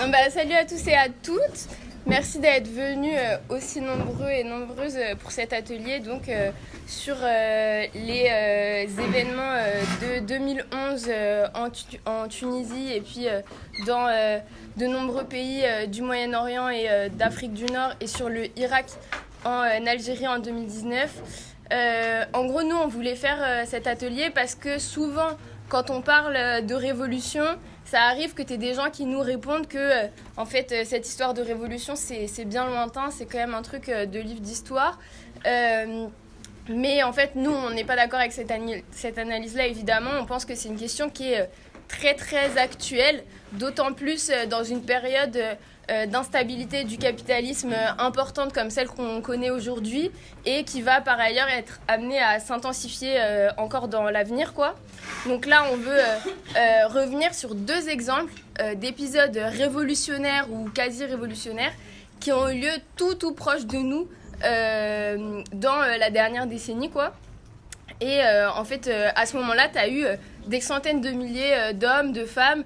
Salut à tous et à toutes. Merci d'être venus aussi nombreux et nombreuses pour cet atelier sur les événements de 2011 en Tunisie et puis dans de nombreux pays du Moyen-Orient et d'Afrique du Nord et sur le Irak en Algérie en 2019. En gros, nous, on voulait faire cet atelier parce que souvent, quand on parle de révolution, ça arrive que tu aies des gens qui nous répondent que, cette histoire de révolution, c'est bien lointain, c'est quand même un truc de livre d'histoire. Mais en fait, nous, on n'est pas d'accord avec cette analyse-là, évidemment. On pense que c'est une question qui est très, très actuelle, d'autant plus dans une période d'instabilité du capitalisme importante comme celle qu'on connaît aujourd'hui et qui va par ailleurs être amenée à s'intensifier encore dans l'avenir, quoi. Donc là, on veut revenir sur deux exemples d'épisodes révolutionnaires ou quasi-révolutionnaires qui ont eu lieu tout proche de nous dans la dernière décennie, quoi. Et à ce moment-là, tu as eu des centaines de milliers d'hommes, de femmes,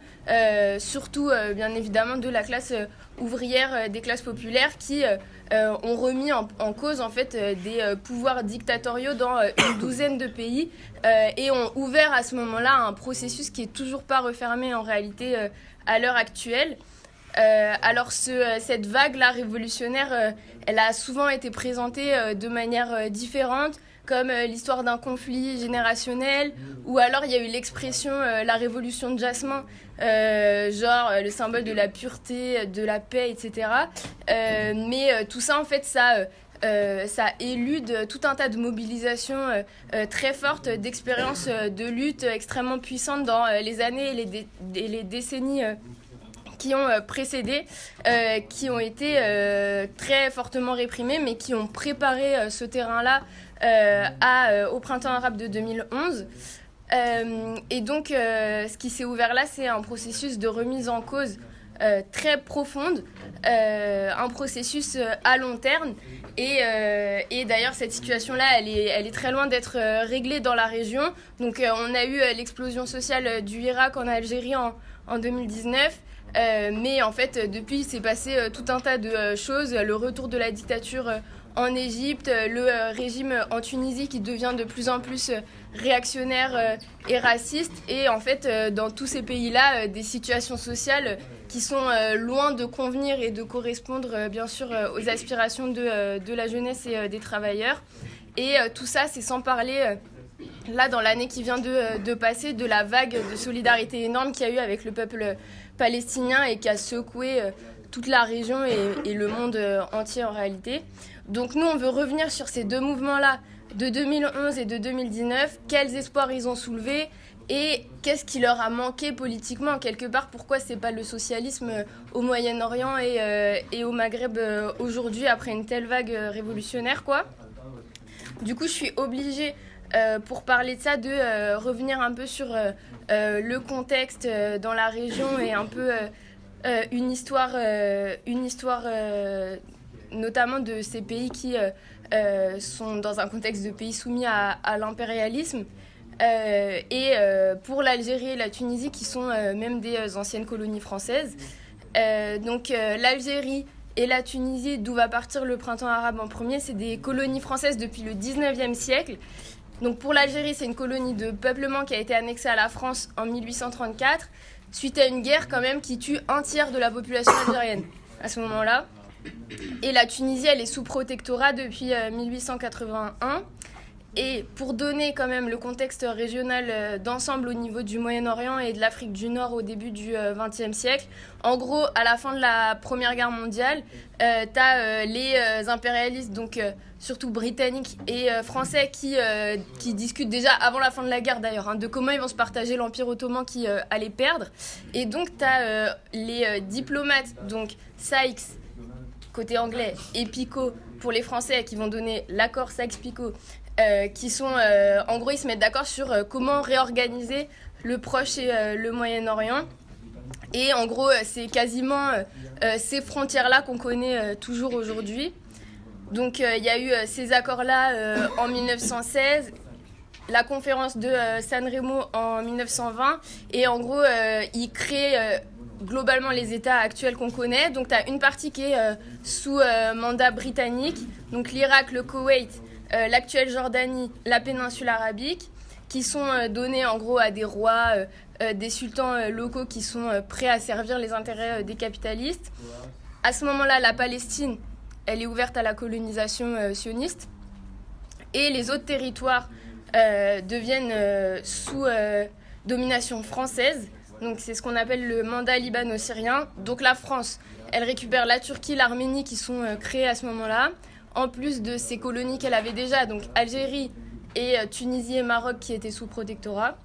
surtout bien évidemment de la classe ouvrière, des classes populaires qui ont remis en cause des pouvoirs dictatoriaux dans une douzaine de pays et ont ouvert à ce moment-là un processus qui est toujours pas refermé en réalité à l'heure actuelle. Cette vague-là révolutionnaire, elle a souvent été présentée de manière différente, comme l'histoire d'un conflit générationnel, ou alors il y a eu l'expression la révolution de Jasmin, le symbole de la pureté, de la paix, etc. Mais tout ça, en fait, ça élude tout un tas de mobilisations très fortes, d'expériences de lutte extrêmement puissantes dans les années et les décennies qui ont précédé, qui ont été très fortement réprimés, mais qui ont préparé ce terrain-là au printemps arabe de 2011. Ce qui s'est ouvert là, c'est un processus de remise en cause très profonde, un processus à long terme. Et d'ailleurs, cette situation-là, elle est très loin d'être réglée dans la région. Donc, on a eu l'explosion sociale du Irak en Algérie en 2019. Mais en fait, depuis, il s'est passé tout un tas de choses. Le retour de la dictature en Égypte, le régime en Tunisie qui devient de plus en plus réactionnaire et raciste. Et en fait, dans tous ces pays-là, des situations sociales qui sont loin de convenir et de correspondre, bien sûr, aux aspirations de la jeunesse et des travailleurs. Et tout ça, c'est sans parler... Là, dans l'année qui vient de passer, de la vague de solidarité énorme qu'il y a eu avec le peuple palestinien et qui a secoué toute la région et le monde entier en réalité. Donc nous, on veut revenir sur ces deux mouvements-là de 2011 et de 2019, quels espoirs ils ont soulevés et qu'est-ce qui leur a manqué politiquement quelque part, pourquoi c'est pas le socialisme au Moyen-Orient et au Maghreb aujourd'hui après une telle vague révolutionnaire, quoi. Du coup, je suis obligée pour parler de ça, de revenir un peu sur le contexte dans la région et un peu une histoire notamment de ces pays qui sont dans un contexte de pays soumis à l'impérialisme pour l'Algérie et la Tunisie qui sont même des anciennes colonies françaises. L'Algérie et la Tunisie, d'où va partir le printemps arabe en premier, c'est des colonies françaises depuis le 19e siècle. Donc pour l'Algérie, c'est une colonie de peuplement qui a été annexée à la France en 1834, suite à une guerre quand même qui tue un tiers de la population algérienne à ce moment-là. Et la Tunisie, elle est sous protectorat depuis 1881. Et pour donner quand même le contexte régional d'ensemble au niveau du Moyen-Orient et de l'Afrique du Nord au début du XXe siècle, en gros, à la fin de la Première Guerre mondiale, t'as les impérialistes, donc surtout britanniques et français, qui discutent déjà avant la fin de la guerre d'ailleurs, de comment ils vont se partager l'Empire ottoman qui allait perdre. Et donc t'as les diplomates, donc Sykes côté anglais et Picot pour les Français, qui vont donner l'accord Sykes-Picot, qui sont, en gros, ils se mettent d'accord sur comment réorganiser le Proche et le Moyen-Orient. Et en gros, c'est quasiment ces frontières-là qu'on connaît toujours aujourd'hui. Donc, il y a eu ces accords-là en 1916, la conférence de San Remo en 1920, et en gros, ils créent globalement les États actuels qu'on connaît. Donc tu as une partie qui est sous mandat britannique, donc l'Irak, le Koweït, l'actuelle Jordanie, la péninsule arabique, qui sont donnés en gros à des rois, des sultans locaux qui sont prêts à servir les intérêts des capitalistes. À ce moment-là, la Palestine, elle est ouverte à la colonisation sioniste. Et les autres territoires deviennent sous domination française. Donc c'est ce qu'on appelle le mandat libano-syrien. Donc la France, elle récupère la Turquie, l'Arménie qui sont créées à ce moment-là, en plus de ces colonies qu'elle avait déjà, donc Algérie et Tunisie et Maroc qui étaient sous protectorat.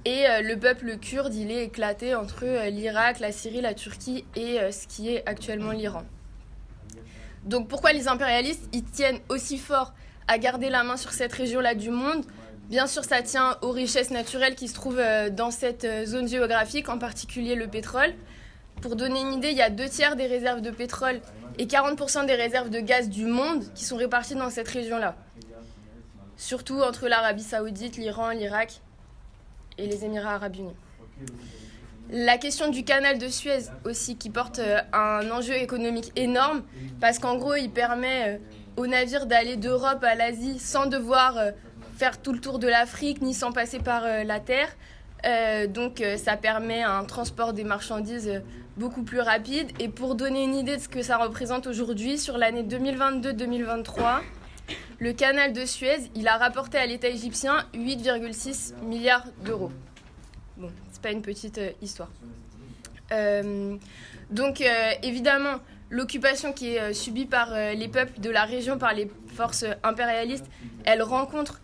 Et le peuple kurde, il est éclaté entre l'Irak, la Syrie, la Turquie et ce qui est actuellement l'Iran. Donc pourquoi les impérialistes, ils tiennent aussi fort à garder la main sur cette région-là du monde ? Bien sûr, ça tient aux richesses naturelles qui se trouvent dans cette zone géographique, en particulier le pétrole. Pour donner une idée, il y a 2/3 des réserves de pétrole et 40% des réserves de gaz du monde qui sont réparties dans cette région-là. Surtout entre l'Arabie Saoudite, l'Iran, l'Irak et les Émirats Arabes Unis. La question du canal de Suez aussi, qui porte un enjeu économique énorme, parce qu'en gros, il permet aux navires d'aller d'Europe à l'Asie sans devoir faire tout le tour de l'Afrique, ni sans passer par la terre. Donc ça permet un transport des marchandises beaucoup plus rapide. Et pour donner une idée de ce que ça représente aujourd'hui, sur l'année 2022-2023, le canal de Suez, il a rapporté à l'État égyptien 8,6 milliards d'euros. Bon, c'est pas une petite histoire. Donc évidemment, l'occupation qui est subie par les peuples de la région, par les forces impérialistes, elle rencontre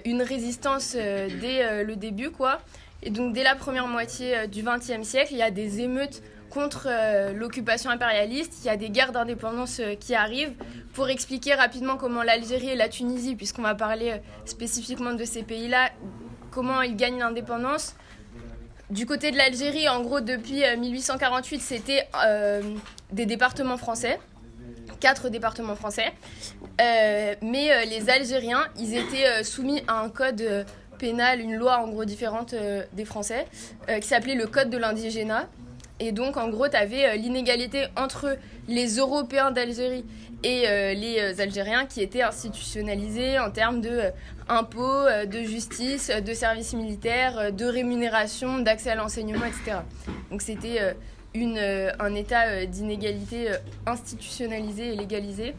une résistance dès le début, quoi. Et donc dès la première moitié du XXe siècle, il y a des émeutes contre l'occupation impérialiste, il y a des guerres d'indépendance qui arrivent. Pour expliquer rapidement comment l'Algérie et la Tunisie, puisqu'on va parler spécifiquement de ces pays-là, comment ils gagnent l'indépendance. Du côté de l'Algérie, en gros, depuis 1848, c'était des départements français, 4 départements français. Mais les Algériens, ils étaient soumis à un code pénal, une loi en gros différente des Français, qui s'appelait le code de l'indigénat. Et donc, en gros, tu avais l'inégalité entre les Européens d'Algérie et les Algériens qui étaient institutionnalisés en termes d'impôts, de justice, de services militaires, de rémunération, d'accès à l'enseignement, etc. Donc, c'était un état d'inégalité institutionnalisé et légalisé.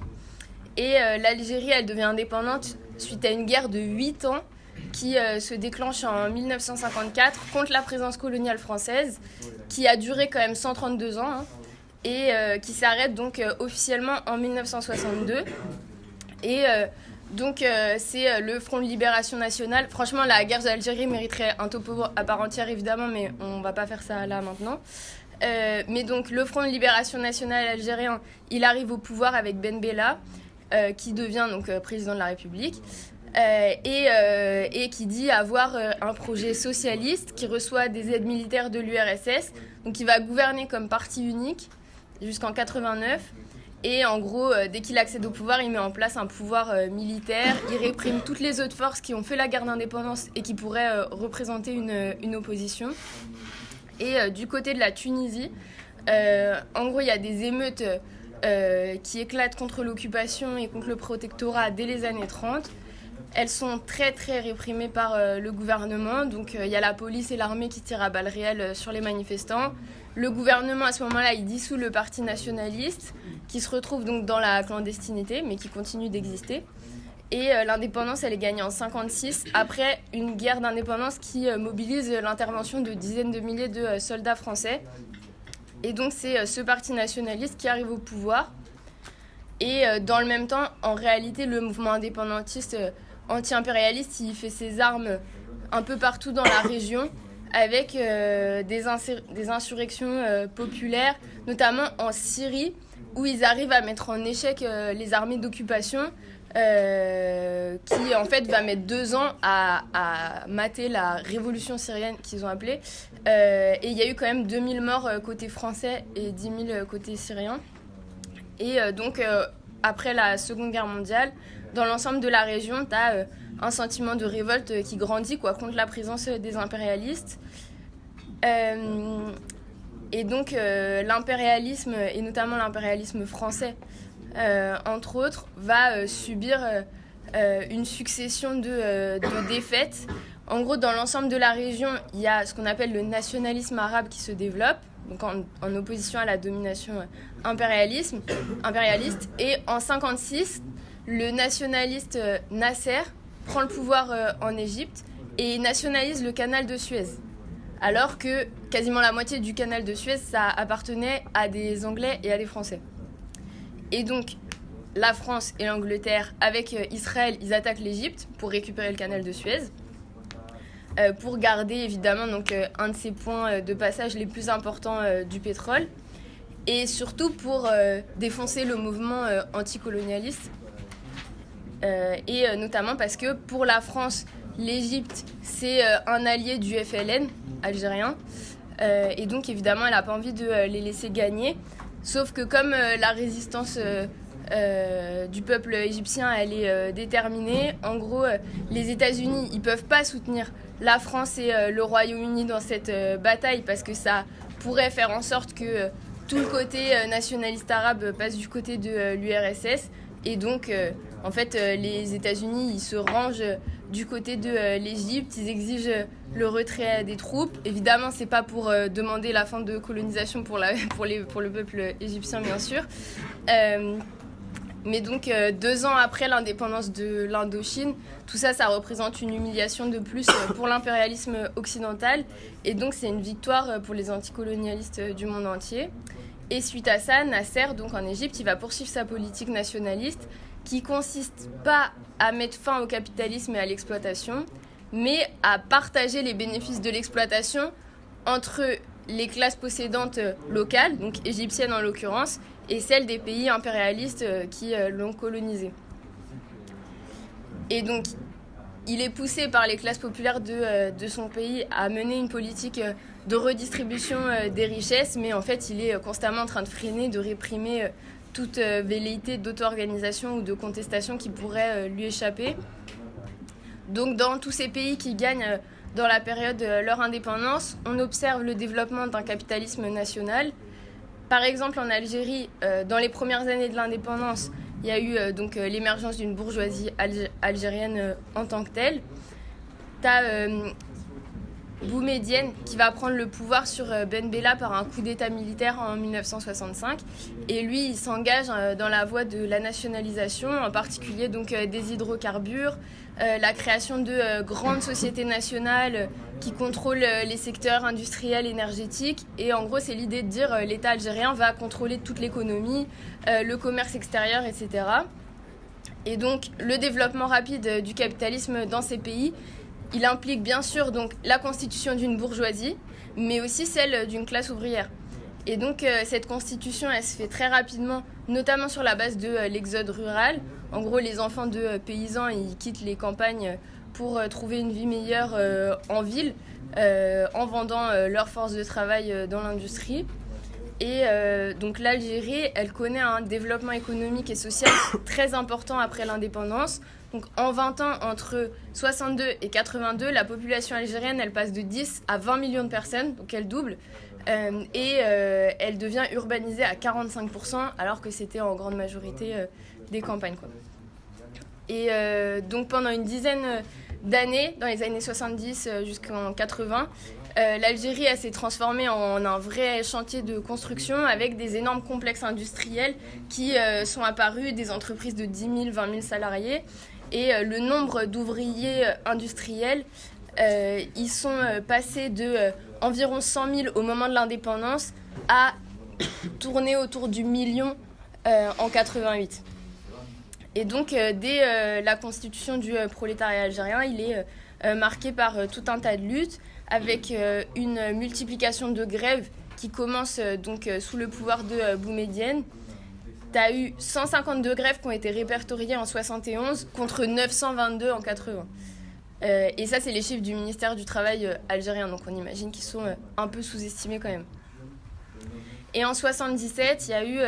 Et l'Algérie, elle devient indépendante suite à une guerre de 8 ans qui se déclenche en 1954 contre la présence coloniale française, qui a duré quand même 132 ans, et qui s'arrête donc officiellement en 1962. Et donc c'est le Front de Libération Nationale. Franchement, la guerre d'Algérie mériterait un topo à part entière, évidemment, mais on va pas faire ça là maintenant. Mais donc le Front de Libération Nationale algérien, il arrive au pouvoir avec Ben Bella, qui devient donc président de la République. Et qui dit avoir un projet socialiste qui reçoit des aides militaires de l'URSS. Donc il va gouverner comme parti unique jusqu'en 89. Et en gros, dès qu'il accède au pouvoir, il met en place un pouvoir militaire. Il réprime toutes les autres forces qui ont fait la guerre d'indépendance et qui pourraient représenter une opposition. Et du côté de la Tunisie, en gros, il y a des émeutes qui éclatent contre l'occupation et contre le protectorat dès les années 30. Elles sont très très réprimées par le gouvernement, donc il y a la police et l'armée qui tirent à balles réelles sur les manifestants. Le gouvernement à ce moment-là, il dissout le parti nationaliste, qui se retrouve donc dans la clandestinité, mais qui continue d'exister. Et l'indépendance, elle est gagnée en 1956, après une guerre d'indépendance qui mobilise l'intervention de dizaines de milliers de soldats français. Et donc c'est ce parti nationaliste qui arrive au pouvoir. Et dans le même temps, en réalité, le mouvement indépendantiste anti-impérialiste, il fait ses armes un peu partout dans la région, avec des insurrections populaires, notamment en Syrie, où ils arrivent à mettre en échec les armées d'occupation, qui en fait va mettre 2 ans à mater la révolution syrienne qu'ils ont appelée. Et il y a eu quand même 2000 morts côté français et 10 000 côté syrien. Et donc, après la Seconde Guerre mondiale, dans l'ensemble de la région, tu as un sentiment de révolte qui grandit contre la présence des impérialistes. Et donc l'impérialisme, et notamment l'impérialisme français, entre autres, va subir une succession de défaites. En gros, dans l'ensemble de la région, il y a ce qu'on appelle le nationalisme arabe qui se développe, donc en opposition à la domination impérialiste. Et en 1956, le nationaliste Nasser prend le pouvoir en Égypte et nationalise le canal de Suez. Alors que quasiment la moitié du canal de Suez, ça appartenait à des Anglais et à des Français. Et donc, la France et l'Angleterre, avec Israël, ils attaquent l'Égypte pour récupérer le canal de Suez, pour garder évidemment donc, un de ces points de passage les plus importants du pétrole, et surtout pour défoncer le mouvement anticolonialiste, et notamment parce que pour la France, l'Égypte, c'est un allié du FLN algérien, et donc évidemment elle n'a pas envie de les laisser gagner, sauf que comme la résistance du peuple égyptien elle est déterminée, en gros les États-Unis ils peuvent pas soutenir la France et le Royaume-Uni dans cette bataille parce que ça pourrait faire en sorte que tout le côté nationaliste arabe passe du côté de l'URSS, et donc en fait les États-Unis ils se rangent du côté de l'Égypte, ils exigent le retrait des troupes. Évidemment, c'est pas pour demander la fin de colonisation pour le peuple égyptien, bien sûr. Mais donc, 2 ans après l'indépendance de l'Indochine, tout ça, ça représente une humiliation de plus pour l'impérialisme occidental. Et donc, c'est une victoire pour les anticolonialistes du monde entier. Et suite à ça, Nasser, donc en Égypte, il va poursuivre sa politique nationaliste qui consiste pas à mettre fin au capitalisme et à l'exploitation, mais à partager les bénéfices de l'exploitation entre les classes possédantes locales, donc égyptiennes en l'occurrence, et celles des pays impérialistes qui l'ont colonisé. Et donc, il est poussé par les classes populaires de son pays à mener une politique de redistribution des richesses, mais en fait, il est constamment en train de freiner, de réprimer toute velléité d'auto-organisation ou de contestation qui pourrait lui échapper. Donc dans tous ces pays qui gagnent dans la période de leur indépendance, on observe le développement d'un capitalisme national. Par exemple en Algérie, dans les premières années de l'indépendance, il y a eu donc l'émergence d'une bourgeoisie algérienne en tant que telle. T'as Boumedienne qui va prendre le pouvoir sur Ben Bella par un coup d'état militaire en 1965, et lui il s'engage dans la voie de la nationalisation, en particulier donc des hydrocarbures, la création de grandes sociétés nationales qui contrôlent les secteurs industriels, énergétiques, et en gros c'est l'idée de dire l'État algérien va contrôler toute l'économie, le commerce extérieur, etc. Et donc le développement rapide du capitalisme dans ces pays, il implique bien sûr donc la constitution d'une bourgeoisie, mais aussi celle d'une classe ouvrière. Et donc cette constitution, elle se fait très rapidement, notamment sur la base de l'exode rural. En gros, les enfants de paysans, ils quittent les campagnes pour trouver une vie meilleure en ville, en vendant leur force de travail dans l'industrie. Et donc l'Algérie, elle connaît un développement économique et social très important après l'indépendance. Donc en 20 ans, entre 62 et 82, la population algérienne, elle passe de 10 à 20 millions de personnes, donc elle double. Elle devient urbanisée à 45%, alors que c'était en grande majorité des campagnes, quoi. Et donc pendant une dizaine d'années, dans les années 70 jusqu'en 80, l'Algérie elle s'est transformée en un vrai chantier de construction avec des énormes complexes industriels qui sont apparus, des entreprises de 10 000, 20 000 salariés. Et le nombre d'ouvriers industriels, ils sont passés de environ 100 000 au moment de l'indépendance à tourner autour du million en 88. Et donc, dès la constitution du prolétariat algérien, il est marqué par tout un tas de luttes, avec une multiplication de grèves qui commence donc sous le pouvoir de Boumedienne. Tu as eu 152 grèves qui ont été répertoriées en 71 contre 922 en 80. Et ça, c'est les chiffres du ministère du Travail algérien, donc on imagine qu'ils sont un peu sous-estimés quand même. Et en 77, il y a eu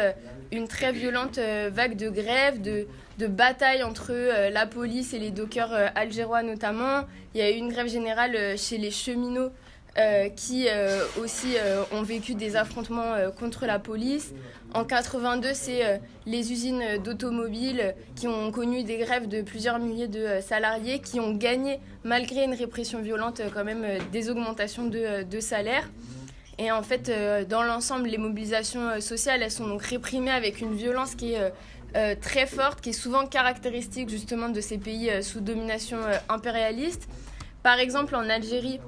une très violente vague de grèves, de batailles entre la police et les dockers algérois notamment. Il y a eu une grève générale chez les cheminots qui aussi ont vécu des affrontements contre la police. En 82, c'est les usines d'automobiles qui ont connu des grèves de plusieurs milliers de salariés qui ont gagné, malgré une répression violente, quand même des augmentations de salaire. Et en fait, dans l'ensemble, les mobilisations sociales, elles sont donc réprimées avec une violence qui est très forte, qui est souvent caractéristique justement de ces pays sous domination impérialiste. Par exemple, en Algérie,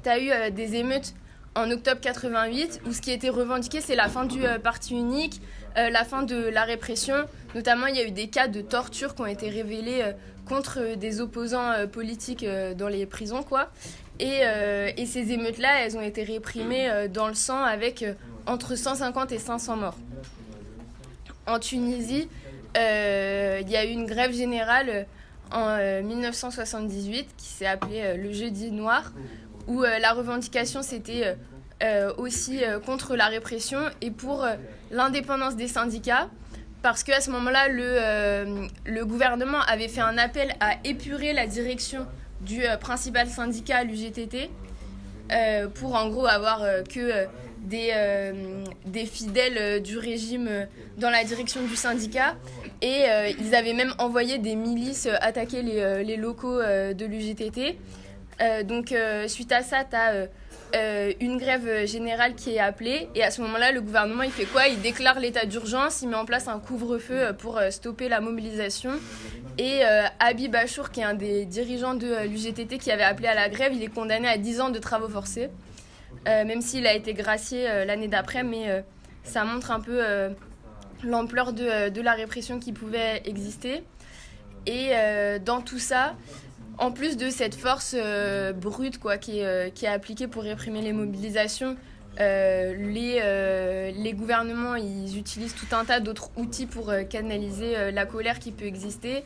tu as eu des émeutes en octobre 88, où ce qui était revendiqué, c'est la fin du parti unique, la fin de la répression. Notamment, il y a eu des cas de torture qui ont été révélés contre des opposants politiques dans les prisons, quoi. Et ces émeutes-là, elles ont été réprimées dans le sang avec entre 150 et 500 morts. En Tunisie, il y a eu une grève générale en 1978 qui s'est appelée le Jeudi noir, où la revendication c'était aussi contre la répression et pour l'indépendance des syndicats, parce qu'à ce moment-là, le gouvernement avait fait un appel à épurer la direction du principal syndicat, l'UGTT, pour en gros avoir que des fidèles du régime dans la direction du syndicat. Et ils avaient même envoyé des milices attaquer les locaux de l'UGTT. Donc suite à ça, tu as une grève générale qui est appelée. Et à ce moment-là, le gouvernement, il fait quoi ? Il déclare l'état d'urgence, il met en place un couvre-feu pour stopper la mobilisation. Et Habib Achour, qui est un des dirigeants de l'UGTT qui avait appelé à la grève, il est condamné à 10 ans de travaux forcés. Même s'il a été gracié l'année d'après, mais ça montre un peu l'ampleur de la répression qui pouvait exister. Et dans tout ça, en plus de cette force brute quoi, qui est appliquée pour réprimer les mobilisations, les gouvernements ils utilisent tout un tas d'autres outils pour canaliser la colère qui peut exister,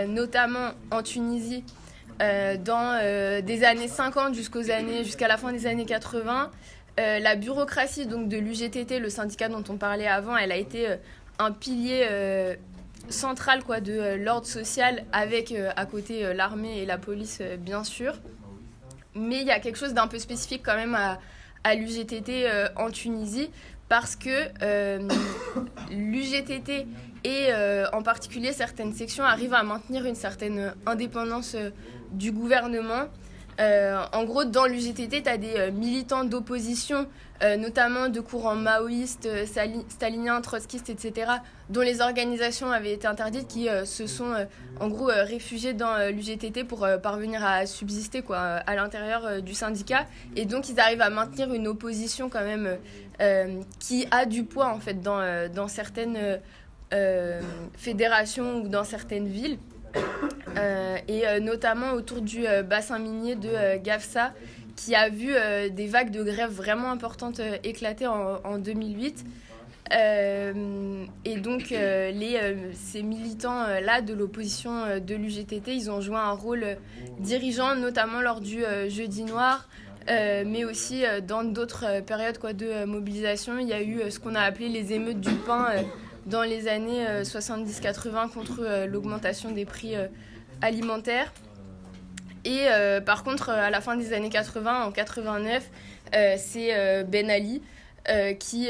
notamment en Tunisie. Dans des années 50 jusqu'à la fin des années 80, la bureaucratie donc, de l'UGTT, le syndicat dont on parlait avant, elle a été un pilier central quoi, de l'ordre social avec à côté l'armée et la police bien sûr. Mais il y a quelque chose d'un peu spécifique quand même à l'UGTT en Tunisie, parce que l'UGTT et en particulier certaines sections arrivent à maintenir une certaine indépendance du gouvernement. En gros, dans l'UGTT, tu as des militants d'opposition, notamment de courants maoïstes, staliniens, trotskistes, etc., dont les organisations avaient été interdites, qui se sont en gros réfugiés dans l'UGTT pour parvenir à subsister quoi, à l'intérieur du syndicat. Et donc, ils arrivent à maintenir une opposition quand même qui a du poids en fait, dans certaines fédérations ou dans certaines villes. Et notamment autour du bassin minier de Gafsa, qui a vu des vagues de grève vraiment importantes éclater en 2008. Et donc ces militants-là de l'opposition de l'UGTT, ils ont joué un rôle dirigeant, notamment lors du Jeudi noir, mais aussi dans d'autres périodes quoi, de mobilisation. Il y a eu ce qu'on a appelé les émeutes du pain dans les années 70-80 contre l'augmentation des prix alimentaires. Et par contre, à la fin des années 80, en 89, c'est Ben Ali qui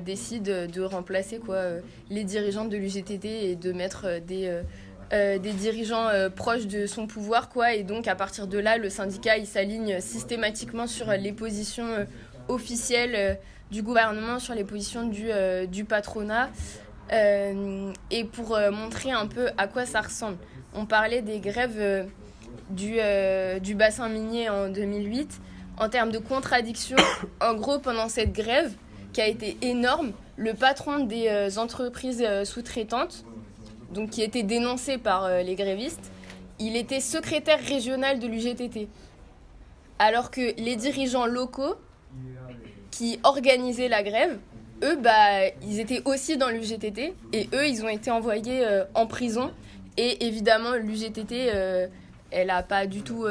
décide de remplacer quoi, les dirigeants de l'UGTT et de mettre des dirigeants proches de son pouvoir. Quoi. Et donc, à partir de là, le syndicat il s'aligne systématiquement sur les positions officielles du gouvernement, sur les positions du patronat. Et pour montrer un peu à quoi ça ressemble, on parlait des grèves du bassin minier en 2008. En termes de contradiction, en gros, pendant cette grève qui a été énorme, le patron des entreprises sous-traitantes, donc qui était dénoncé par les grévistes, il était secrétaire régional de l'UGTT. Alors que les dirigeants locaux qui organisaient la grève, eux, ils étaient aussi dans l'UGTT et eux, ils ont été envoyés en prison. Et évidemment, l'UGTT, elle n'a pas du tout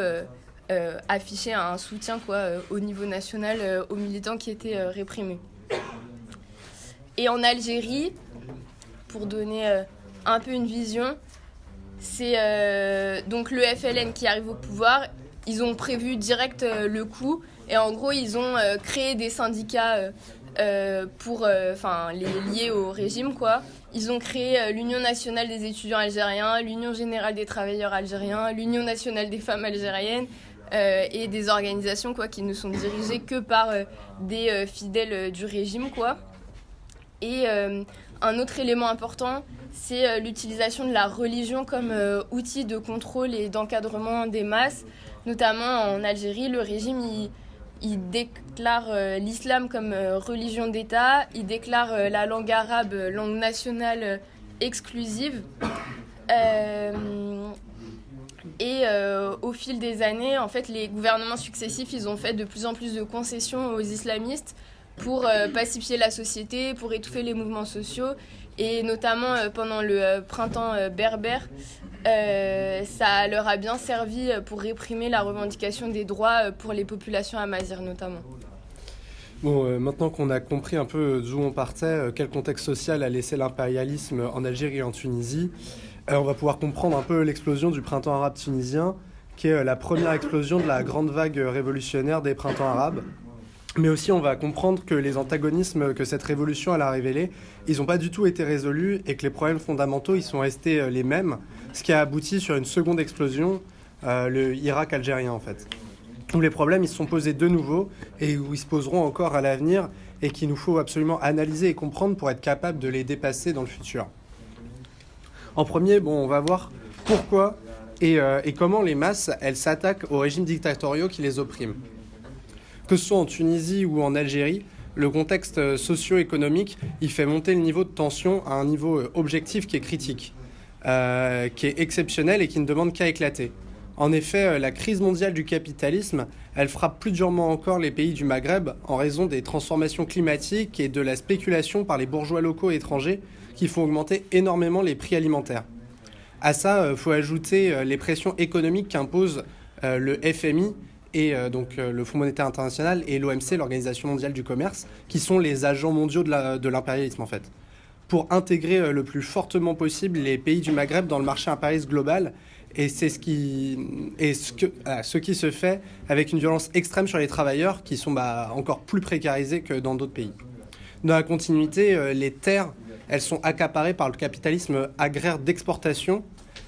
affiché un soutien quoi, au niveau national aux militants qui étaient réprimés. Et en Algérie, pour donner un peu une vision, c'est donc le FLN qui arrive au pouvoir. Ils ont prévu direct le coup Et en gros, ils ont créé des syndicats pour les liés au régime, quoi. Ils ont créé l'Union nationale des étudiants algériens, l'Union générale des travailleurs algériens, l'Union nationale des femmes algériennes et des organisations quoi, qui ne sont dirigées que par des fidèles du régime, quoi. Et un autre élément important, c'est l'utilisation de la religion comme outil de contrôle et d'encadrement des masses. Notamment en Algérie, le régime il déclare l'islam comme religion d'État, il déclare la langue arabe langue nationale exclusive. Au fil des années, en fait, les gouvernements successifs, ils ont fait de plus en plus de concessions aux islamistes pour pacifier la société, pour étouffer les mouvements sociaux. Et notamment pendant le printemps berbère, ça leur a bien servi pour réprimer la revendication des droits pour les populations amazighes notamment. Bon, maintenant qu'on a compris un peu d'où on partait, quel contexte social a laissé l'impérialisme en Algérie et en Tunisie, on va pouvoir comprendre un peu l'explosion du printemps arabe tunisien, qui est la première explosion de la grande vague révolutionnaire des printemps arabes. Mais aussi, on va comprendre que les antagonismes que cette révolution elle a révélés, ils n'ont pas du tout été résolus et que les problèmes fondamentaux, ils sont restés les mêmes, ce qui a abouti sur une seconde explosion, le Irak algérien en fait. Où les problèmes, ils se sont posés de nouveau et où ils se poseront encore à l'avenir et qu'il nous faut absolument analyser et comprendre pour être capable de les dépasser dans le futur. En premier, on va voir pourquoi et comment les masses, elles s'attaquent aux régimes dictatoriaux qui les oppriment. Que ce soit en Tunisie ou en Algérie, le contexte socio-économique, il fait monter le niveau de tension à un niveau objectif qui est critique, qui est exceptionnel et qui ne demande qu'à éclater. En effet, la crise mondiale du capitalisme, elle frappe plus durement encore les pays du Maghreb en raison des transformations climatiques et de la spéculation par les bourgeois locaux et étrangers qui font augmenter énormément les prix alimentaires. À ça, il faut ajouter les pressions économiques qu'impose le FMI et donc le Fonds monétaire international et l'OMC, l'Organisation mondiale du commerce, qui sont les agents mondiaux de l'impérialisme en fait, pour intégrer le plus fortement possible les pays du Maghreb dans le marché impérialiste global. Et c'est ce qui se fait avec une violence extrême sur les travailleurs qui sont encore plus précarisés que dans d'autres pays. Dans la continuité, les terres, elles sont accaparées par le capitalisme agraire d'exportation.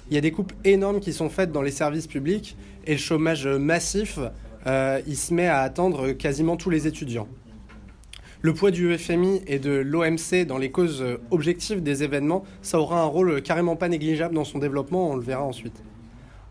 Il y a des coupes énormes qui sont faites dans les services publics et le chômage massif, il se met à atteindre quasiment tous les étudiants. Le poids du FMI et de l'OMC dans les causes objectives des événements, ça aura un rôle carrément pas négligeable dans son développement, on le verra ensuite.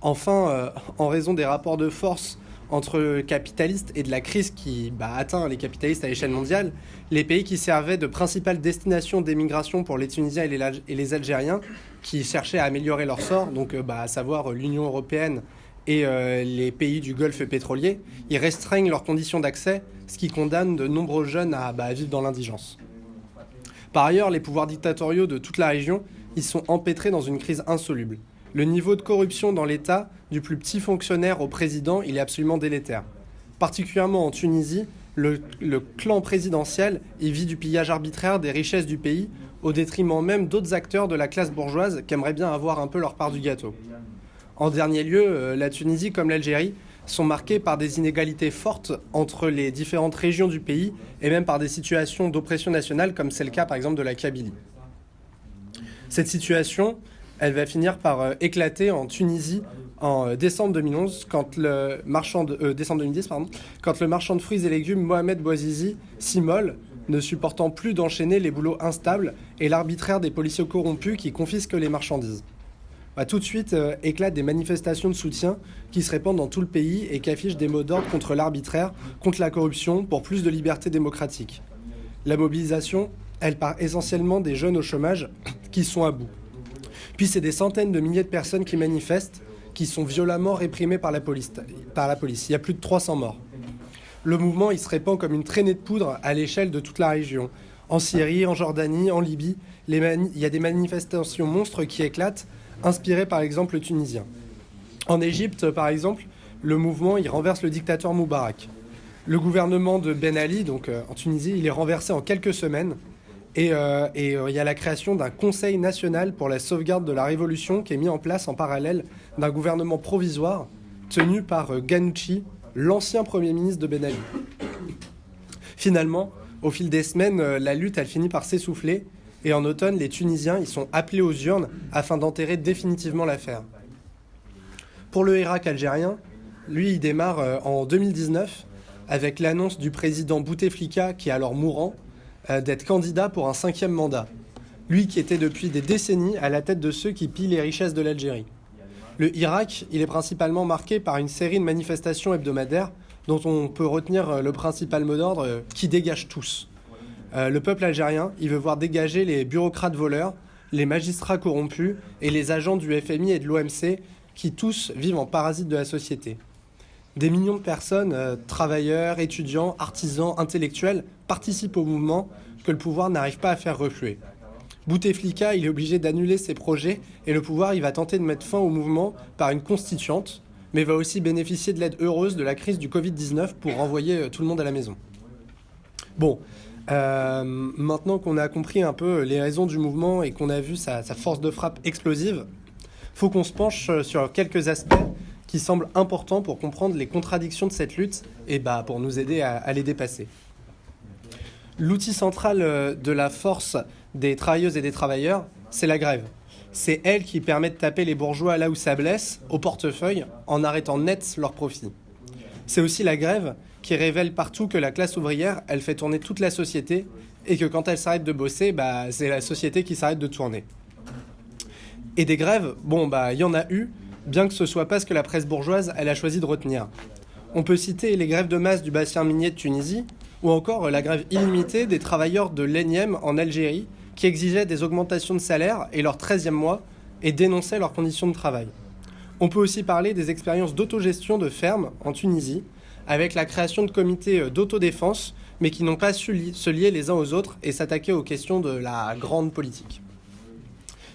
Enfin, en raison des rapports de force entre capitalistes et de la crise qui atteint les capitalistes à l'échelle mondiale, les pays qui servaient de principales destinations d'émigration pour les Tunisiens et les Algériens, qui cherchaient à améliorer leur sort, donc à savoir l'Union européenne et les pays du Golfe pétrolier, ils restreignent leurs conditions d'accès, ce qui condamne de nombreux jeunes à vivre dans l'indigence. Par ailleurs, les pouvoirs dictatoriaux de toute la région, ils sont empêtrés dans une crise insoluble. Le niveau de corruption dans l'État, du plus petit fonctionnaire au président, il est absolument délétère. Particulièrement en Tunisie, le clan présidentiel, il vit du pillage arbitraire des richesses du pays, au détriment même d'autres acteurs de la classe bourgeoise qui aimeraient bien avoir un peu leur part du gâteau. En dernier lieu, la Tunisie comme l'Algérie sont marquées par des inégalités fortes entre les différentes régions du pays et même par des situations d'oppression nationale comme c'est le cas par exemple de la Kabylie. Cette situation, elle va finir par éclater en Tunisie en décembre 2011 quand décembre 2010, quand le marchand de fruits et légumes Mohamed Bouazizi s'immole, ne supportant plus d'enchaîner les boulots instables et l'arbitraire des policiers corrompus qui confisquent les marchandises. Tout de suite éclatent des manifestations de soutien qui se répandent dans tout le pays et qui affichent des mots d'ordre contre l'arbitraire, contre la corruption, pour plus de liberté démocratique. La mobilisation, elle part essentiellement des jeunes au chômage qui sont à bout. Puis c'est des centaines de milliers de personnes qui manifestent, qui sont violemment réprimées par la police. Il y a plus de 300 morts. Le mouvement, il se répand comme une traînée de poudre à l'échelle de toute la région. En Syrie, en Jordanie, en Libye, il y a des manifestations monstres qui éclatent, inspirées par exemple le Tunisien. En Égypte, par exemple, le mouvement, il renverse le dictateur Moubarak. Le gouvernement de Ben Ali, donc en Tunisie, il est renversé en quelques semaines. Et il y a la création d'un conseil national pour la sauvegarde de la révolution qui est mis en place en parallèle d'un gouvernement provisoire tenu par Ghannouchi, l'ancien Premier ministre de Ben Ali. Finalement, au fil des semaines, la lutte elle finit par s'essouffler et en automne, les Tunisiens ils sont appelés aux urnes afin d'enterrer définitivement l'affaire. Pour le Irak algérien, lui, il démarre en 2019 avec l'annonce du président Bouteflika, qui est alors mourant, d'être candidat pour un 5e mandat. Lui qui était depuis des décennies à la tête de ceux qui pillent les richesses de l'Algérie. Le Irak, il est principalement marqué par une série de manifestations hebdomadaires dont on peut retenir le principal mot d'ordre qui dégage tous. Le peuple algérien, il veut voir dégager les bureaucrates voleurs, les magistrats corrompus et les agents du FMI et de l'OMC qui tous vivent en parasites de la société. Des millions de personnes, travailleurs, étudiants, artisans, intellectuels, participent au mouvement que le pouvoir n'arrive pas à faire refluer. Bouteflika, il est obligé d'annuler ses projets et le pouvoir, il va tenter de mettre fin au mouvement par une constituante, mais va aussi bénéficier de l'aide heureuse de la crise du Covid-19 pour renvoyer tout le monde à la maison. Bon, maintenant qu'on a compris un peu les raisons du mouvement et qu'on a vu sa force de frappe explosive, faut qu'on se penche sur quelques aspects qui semblent importants pour comprendre les contradictions de cette lutte et pour nous aider à les dépasser. L'outil central de la force des travailleuses et des travailleurs, c'est la grève. C'est elle qui permet de taper les bourgeois là où ça blesse, au portefeuille, en arrêtant net leurs profits. C'est aussi la grève qui révèle partout que la classe ouvrière, elle fait tourner toute la société et que quand elle s'arrête de bosser, c'est la société qui s'arrête de tourner. Et des grèves, il y en a eu, bien que ce soit pas ce que la presse bourgeoise, elle a choisi de retenir. On peut citer les grèves de masse du bassin minier de Tunisie, ou encore la grève illimitée des travailleurs de l'énième en Algérie, qui exigeaient des augmentations de salaire et leur 13e mois, et dénonçaient leurs conditions de travail. On peut aussi parler des expériences d'autogestion de fermes en Tunisie, avec la création de comités d'autodéfense, mais qui n'ont pas su se lier les uns aux autres et s'attaquer aux questions de la grande politique.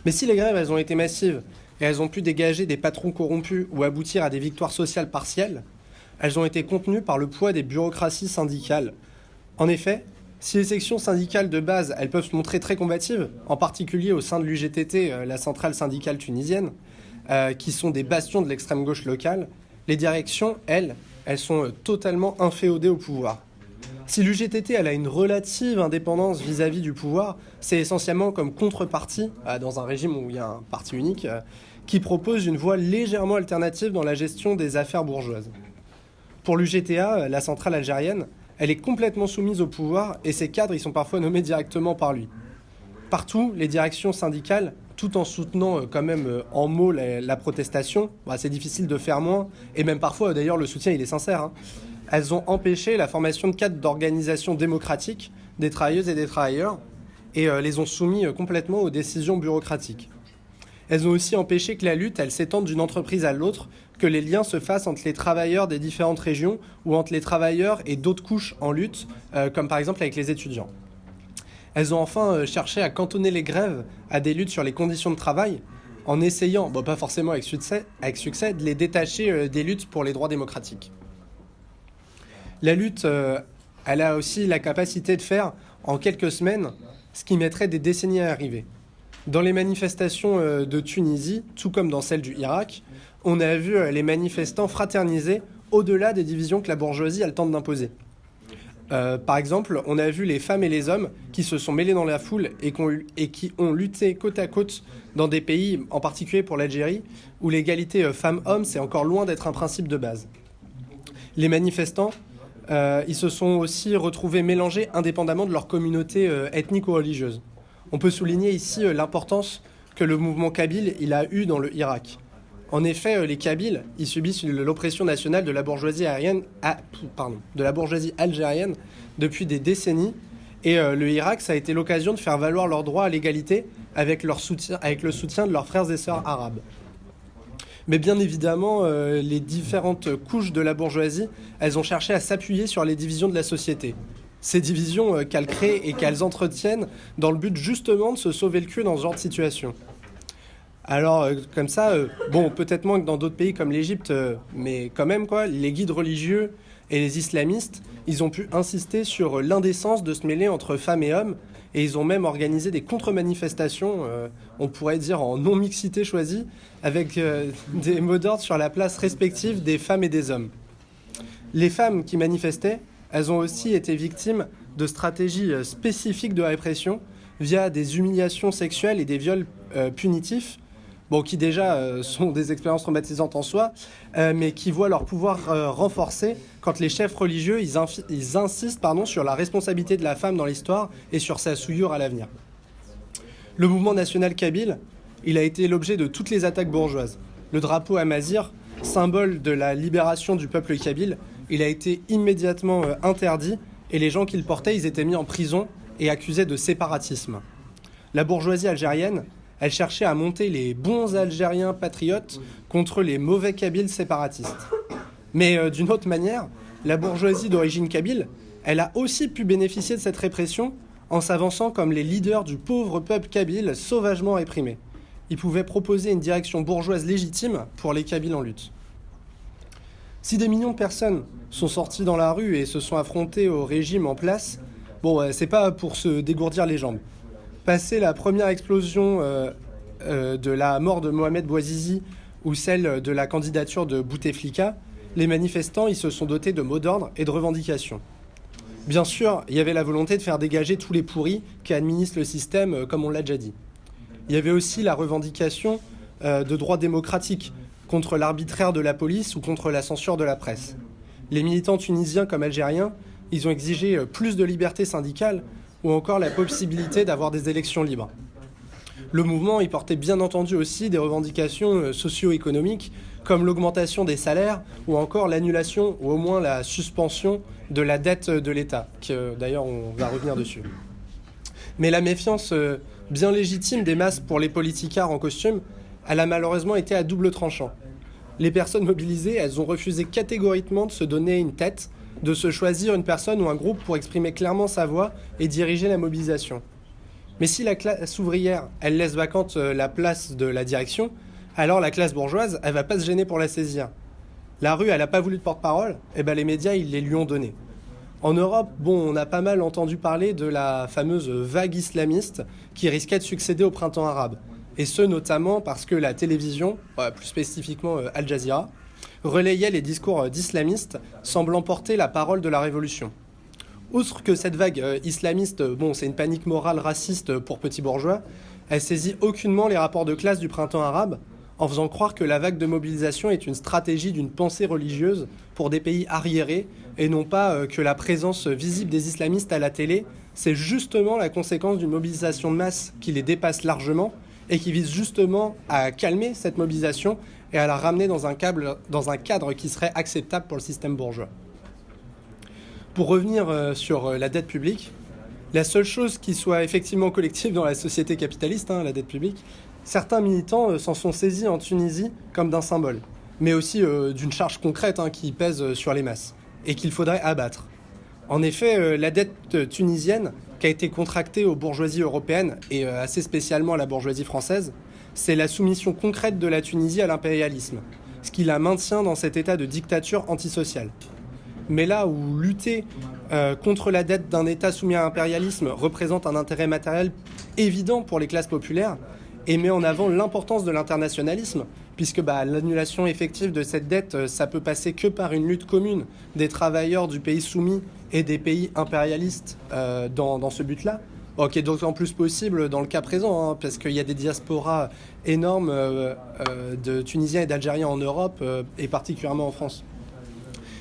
Mais si les grèves elles ont été massives et elles ont pu dégager des patrons corrompus ou aboutir à des victoires sociales partielles, elles ont été contenues par le poids des bureaucraties syndicales. En effet, si les sections syndicales de base elles peuvent se montrer très combatives, en particulier au sein de l'UGTT, la centrale syndicale tunisienne, qui sont des bastions de l'extrême gauche locale, les directions, elles sont totalement inféodées au pouvoir. Si l'UGTT elle a une relative indépendance vis-à-vis du pouvoir, c'est essentiellement comme contrepartie, dans un régime où il y a un parti unique, qui propose une voie légèrement alternative dans la gestion des affaires bourgeoises. Pour l'UGTA, la centrale algérienne, elle est complètement soumise au pouvoir et ses cadres ils sont parfois nommés directement par lui. Partout, les directions syndicales, tout en soutenant quand même en mots la protestation, c'est difficile de faire moins, et même parfois d'ailleurs le soutien il est sincère, elles ont empêché la formation de cadres d'organisation démocratique des travailleuses et des travailleurs et les ont soumis complètement aux décisions bureaucratiques. Elles ont aussi empêché que la lutte elle s'étende d'une entreprise à l'autre, que les liens se fassent entre les travailleurs des différentes régions ou entre les travailleurs et d'autres couches en lutte, comme par exemple avec les étudiants. Elles ont enfin cherché à cantonner les grèves à des luttes sur les conditions de travail, en essayant, pas forcément avec succès, de les détacher des luttes pour les droits démocratiques. La lutte, elle a aussi la capacité de faire, en quelques semaines, ce qui mettrait des décennies à arriver. Dans les manifestations de Tunisie, tout comme dans celles du Irak, on a vu les manifestants fraterniser au-delà des divisions que la bourgeoisie elle tente d'imposer. Par exemple, on a vu les femmes et les hommes qui se sont mêlés dans la foule et qui ont lutté côte à côte dans des pays, en particulier pour l'Algérie, où l'égalité femmes-hommes, c'est encore loin d'être un principe de base. Les manifestants, ils se sont aussi retrouvés mélangés indépendamment de leur communauté ethnique ou religieuse. On peut souligner ici l'importance que le mouvement kabyle il a eu dans le Irak. En effet, les Kabyles, ils subissent l'oppression nationale de la bourgeoisie algérienne depuis des décennies. Et le Irak, ça a été l'occasion de faire valoir leur droit à l'égalité avec le soutien de leurs frères et sœurs arabes. Mais bien évidemment, les différentes couches de la bourgeoisie, elles ont cherché à s'appuyer sur les divisions de la société. Ces divisions qu'elles créent et qu'elles entretiennent dans le but justement de se sauver le cul dans ce genre de situation. Alors, comme ça, peut-être moins que dans d'autres pays comme l'Égypte, mais quand même, les guides religieux et les islamistes, ils ont pu insister sur l'indécence de se mêler entre femmes et hommes, et ils ont même organisé des contre-manifestations, on pourrait dire en non-mixité choisie, avec des mots d'ordre sur la place respective des femmes et des hommes. Les femmes qui manifestaient, elles ont aussi été victimes de stratégies spécifiques de répression via des humiliations sexuelles et des viols punitifs, qui déjà sont des expériences traumatisantes en soi, mais qui voient leur pouvoir renforcé quand les chefs religieux ils insistent sur la responsabilité de la femme dans l'histoire et sur sa souillure à l'avenir. Le mouvement national kabyle, il a été l'objet de toutes les attaques bourgeoises. Le drapeau amazigh, symbole de la libération du peuple kabyle, il a été immédiatement interdit et les gens qui le portaient, ils étaient mis en prison et accusés de séparatisme. La bourgeoisie algérienne, elle cherchait à monter les bons Algériens patriotes contre les mauvais Kabyles séparatistes. Mais d'une autre manière, la bourgeoisie d'origine kabyle, elle a aussi pu bénéficier de cette répression en s'avançant comme les leaders du pauvre peuple kabyle sauvagement réprimé. Ils pouvaient proposer une direction bourgeoise légitime pour les Kabyles en lutte. Si des millions de personnes sont sorties dans la rue et se sont affrontées au régime en place, c'est pas pour se dégourdir les jambes. Passé la première explosion de la mort de Mohamed Bouazizi ou celle de la candidature de Bouteflika, les manifestants ils se sont dotés de mots d'ordre et de revendications. Bien sûr, il y avait la volonté de faire dégager tous les pourris qui administrent le système, comme on l'a déjà dit. Il y avait aussi la revendication de droits démocratiques contre l'arbitraire de la police ou contre la censure de la presse. Les militants tunisiens comme algériens, ils ont exigé plus de liberté syndicale ou encore la possibilité d'avoir des élections libres. Le mouvement, il portait bien entendu aussi des revendications socio-économiques comme l'augmentation des salaires ou encore l'annulation ou au moins la suspension de la dette de l'État, que d'ailleurs on va revenir dessus. Mais la méfiance bien légitime des masses pour les politicards en costume, elle a malheureusement été à double tranchant. Les personnes mobilisées, elles ont refusé catégoriquement de se donner une tête, de se choisir une personne ou un groupe pour exprimer clairement sa voix et diriger la mobilisation. Mais si la classe ouvrière, elle laisse vacante la place de la direction, alors la classe bourgeoise, elle va pas se gêner pour la saisir. La rue, elle a pas voulu de porte-parole, et les médias, ils les lui ont donnés. En Europe, on a pas mal entendu parler de la fameuse vague islamiste qui risquait de succéder au printemps arabe. Et ce, notamment parce que la télévision, plus spécifiquement Al Jazeera, relayait les discours d'islamistes semblant porter la parole de la révolution. Outre que cette vague islamiste, c'est une panique morale raciste pour petits bourgeois, elle saisit aucunement les rapports de classe du printemps arabe, en faisant croire que la vague de mobilisation est une stratégie d'une pensée religieuse pour des pays arriérés, et non pas que la présence visible des islamistes à la télé, c'est justement la conséquence d'une mobilisation de masse qui les dépasse largement, et qui vise justement à calmer cette mobilisation et à la ramener dans un cadre qui serait acceptable pour le système bourgeois. Pour revenir sur la dette publique, la seule chose qui soit effectivement collective dans la société capitaliste, la dette publique, certains militants s'en sont saisis en Tunisie comme d'un symbole, mais aussi d'une charge concrète qui pèse sur les masses et qu'il faudrait abattre. En effet, la dette tunisienne, qui a été contractée aux bourgeoisies européennes et assez spécialement à la bourgeoisie française, c'est la soumission concrète de la Tunisie à l'impérialisme, ce qui la maintient dans cet état de dictature antisociale. Mais là où lutter contre la dette d'un État soumis à l'impérialisme représente un intérêt matériel évident pour les classes populaires et met en avant l'importance de l'internationalisme, puisque l'annulation effective de cette dette, ça peut passer que par une lutte commune des travailleurs du pays soumis et des pays impérialistes dans ce but-là, qui est d'autant plus possible dans le cas présent, parce qu'il y a des diasporas énormes de Tunisiens et d'Algériens en Europe, et particulièrement en France.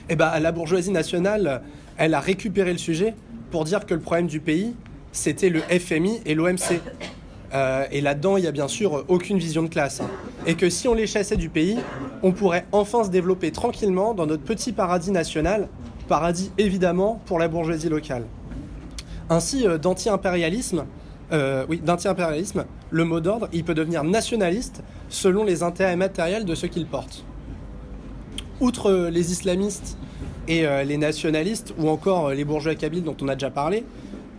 La bourgeoisie nationale, elle a récupéré le sujet pour dire que le problème du pays, c'était le FMI et l'OMC. Et là-dedans, il n'y a bien sûr aucune vision de classe. Et que si on les chassait du pays, on pourrait enfin se développer tranquillement dans notre petit paradis national, paradis évidemment pour la bourgeoisie locale. Ainsi, d'anti-impérialisme, le mot d'ordre, il peut devenir nationaliste selon les intérêts matériels de ceux qui le portent. Outre les islamistes et les nationalistes, ou encore les bourgeois kabyles dont on a déjà parlé,